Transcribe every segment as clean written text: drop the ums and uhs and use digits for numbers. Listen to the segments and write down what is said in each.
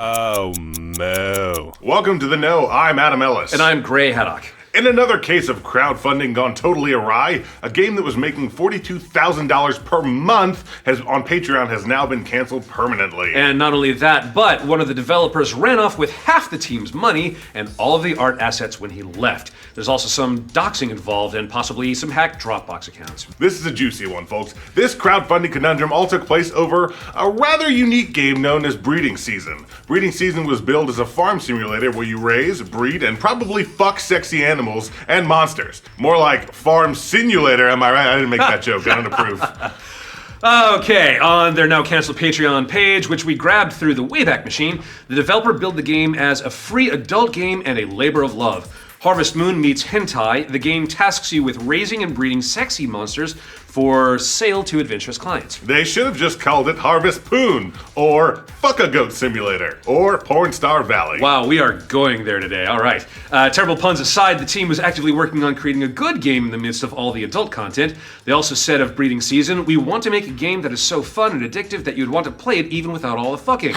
Oh, Moo. Welcome to The No, I'm Adam Ellis. And I'm Gray Haddock. In another case of crowdfunding gone totally awry, a game that was making $42,000 per month on Patreon has now been canceled permanently. And not only that, but one of the developers ran off with half the team's money and all of the art assets when he left. There's also some doxing involved and possibly some hacked Dropbox accounts. This is a juicy one, folks. This crowdfunding conundrum all took place over a rather unique game known as Breeding Season. Breeding Season was billed as a farm simulator where you raise, breed, and probably fuck sexy animals and monsters. More like Farm Simulator, am I right? I didn't make that joke, I don't approve. Okay, on their now canceled Patreon page, which we grabbed through the Wayback Machine, the developer billed the game as a free adult game and a labor of love. Harvest Moon meets hentai. The game tasks you with raising and breeding sexy monsters for sale to adventurous clients. They should have just called it Harvest Poon, or Fuck a Goat Simulator, or Porn Star Valley. Wow, we are going there today. All right. Terrible puns aside, the team was actively working on creating a good game in the midst of all the adult content. They also said of Breeding Season, we want to make a game that is so fun and addictive that you'd want to play it even without all the fucking.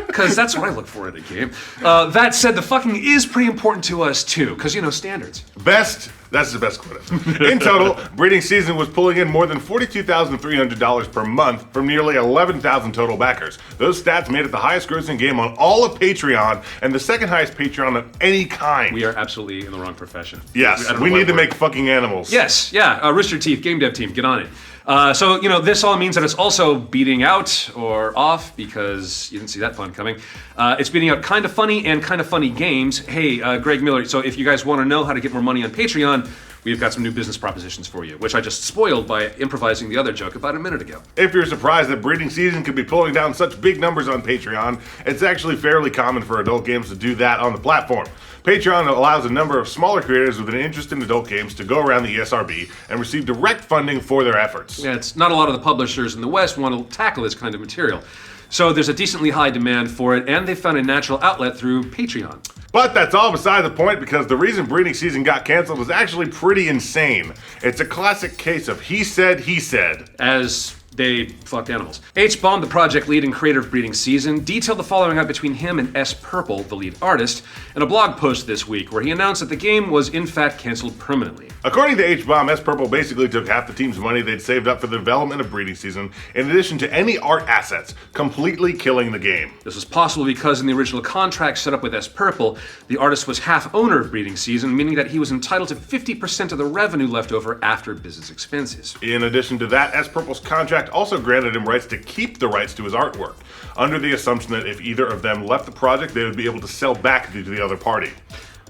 Because that's what I look for in a game. That said, the fucking is pretty important to us too, because, you know, standards. That's the best quote. In total, Breeding Season was pulling in more than $42,300 per month from nearly 11,000 total backers. Those stats made it the highest grossing game on all of Patreon and the second highest Patreon of any kind. We are absolutely in the wrong profession. Yes, we need to make fucking animals. Yes, yeah, Rooster Teeth, game dev team, get on it. So, you know, this all means that it's also beating out, or off, because you didn't see that pun coming. It's beating out Kinda Funny and Kinda Funny games. Hey, Greg Miller, so if you guys want to know how to get more money on Patreon, we've got some new business propositions for you, which I just spoiled by improvising the other joke about a minute ago. If you're surprised that Breeding Season could be pulling down such big numbers on Patreon, it's actually fairly common for adult games to do that on the platform. Patreon allows a number of smaller creators with an interest in adult games to go around the ESRB and receive direct funding for their efforts. Yeah, it's not a lot of the publishers in the West want to tackle this kind of material. So there's a decently high demand for it, and they found a natural outlet through Patreon. But that's all beside the point, because the reason Breeding Season got canceled was actually pretty insane. It's a classic case of he said, As they fucked animals. H-Bomb, the project lead and creator of Breeding Season, detailed the falling out between him and S. Purple, the lead artist, in a blog post this week where he announced that the game was in fact canceled permanently. According to H-Bomb, S. Purple basically took half the team's money they'd saved up for the development of Breeding Season, in addition to any art assets, completely killing the game. This was possible because in the original contract set up with S. Purple, the artist was half owner of Breeding Season, meaning that he was entitled to 50% of the revenue left over after business expenses. In addition to that, S. Purple's contract also granted him rights to keep the rights to his artwork, under the assumption that if either of them left the project, they would be able to sell back to the other party.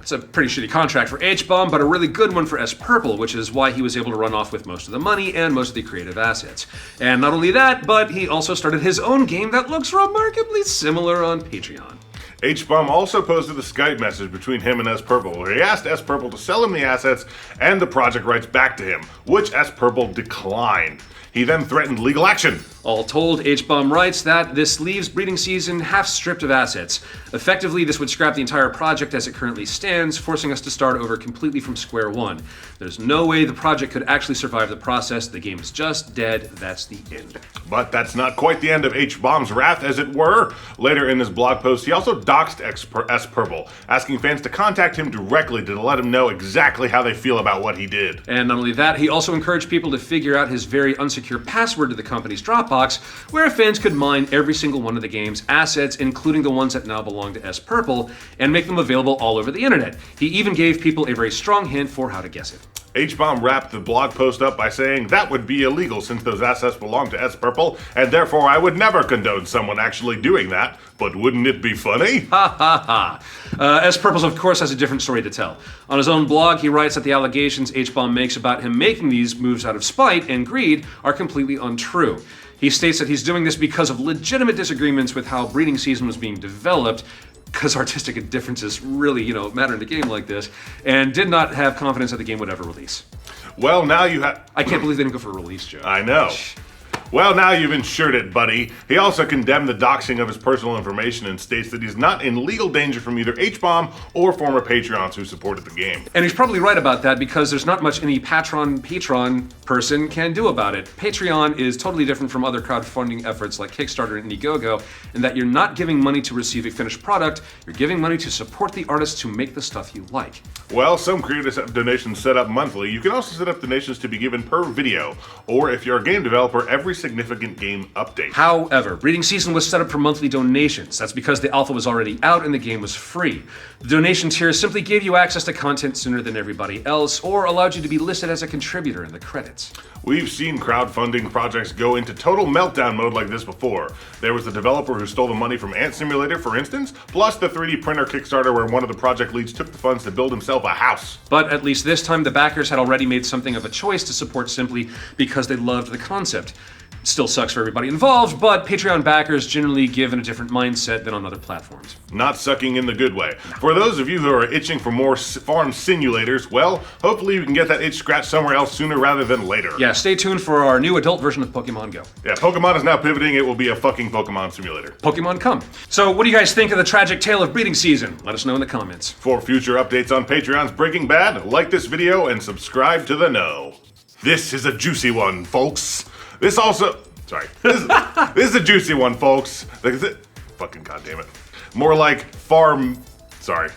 It's a pretty shitty contract for H-Bomb, but a really good one for S. Purple, which is why he was able to run off with most of the money and most of the creative assets. And not only that, but he also started his own game that looks remarkably similar on Patreon. H-Bomb also posted a Skype message between him and S. Purple, where he asked S. Purple to sell him the assets and the project rights back to him, which S. Purple declined. He then threatened legal action. All told, H-Bomb writes that this leaves Breeding Season half stripped of assets. Effectively, this would scrap the entire project as it currently stands, forcing us to start over completely from square one. There's no way the project could actually survive the process. The game is just dead. That's the end. But that's not quite the end of H-Bomb's wrath, as it were. Later in his blog post, he also doxed S. Purple, asking fans to contact him directly to let him know exactly how they feel about what he did. And not only that, he also encouraged people to figure out his very unsecure password to the company's Dropbox, where fans could mine every single one of the game's assets, including the ones that now belong to S. Purple, and make them available all over the internet. He even gave people a very strong hint for how to guess it. H-Bomb wrapped the blog post up by saying that would be illegal since those assets belong to S. Purple, and therefore I would never condone someone actually doing that. But wouldn't it be funny? Ha ha ha. S. Purples, of course, has a different story to tell. On his own blog, he writes that the allegations H-Bomb makes about him making these moves out of spite and greed are completely untrue. He states that he's doing this because of legitimate disagreements with how Breeding Season was being developed, because artistic differences really, matter in a game like this, and did not have confidence that the game would ever release. Well, now you have... I can't believe they didn't go for a release, Joe. I know. Well, now you've insured it, buddy. He also condemned the doxing of his personal information and states that he's not in legal danger from either H-Bomb or former Patreons who supported the game. And he's probably right about that because there's not much any patron person can do about it. Patreon is totally different from other crowdfunding efforts like Kickstarter and Indiegogo in that you're not giving money to receive a finished product, you're giving money to support the artists who make the stuff you like. Well, some creators have donations set up monthly. You can also set up donations to be given per video, or if you're a game developer, every significant game update. However, Breeding Season was set up for monthly donations. That's because the alpha was already out and the game was free. The donation tier simply gave you access to content sooner than everybody else, or allowed you to be listed as a contributor in the credits. We've seen crowdfunding projects go into total meltdown mode like this before. There was the developer who stole the money from Ant Simulator, for instance, plus the 3D printer Kickstarter where one of the project leads took the funds to build himself a house. But at least this time, the backers had already made something of a choice to support simply because they loved the concept. Still sucks for everybody involved, but Patreon backers generally give in a different mindset than on other platforms. Not sucking in the good way. For those of you who are itching for more farm simulators, well, hopefully you can get that itch scratched somewhere else sooner rather than later. Yeah, stay tuned for our new adult version of Pokemon Go. Yeah, Pokemon is now pivoting. It will be a fucking Pokemon simulator. Pokemon come. So what do you guys think of the tragic tale of breeding season? Let us know in the comments. For future updates on Patreon's Breaking Bad, like this video and subscribe to the know. This is a juicy one, folks. This is a juicy one, folks. Fucking goddamn it. More like farm. Sorry.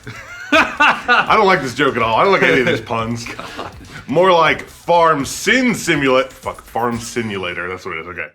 I don't like this joke at all. I don't like any of these puns. God. More like farm simulator. Fuck, farm simulator. That's what it is. Okay.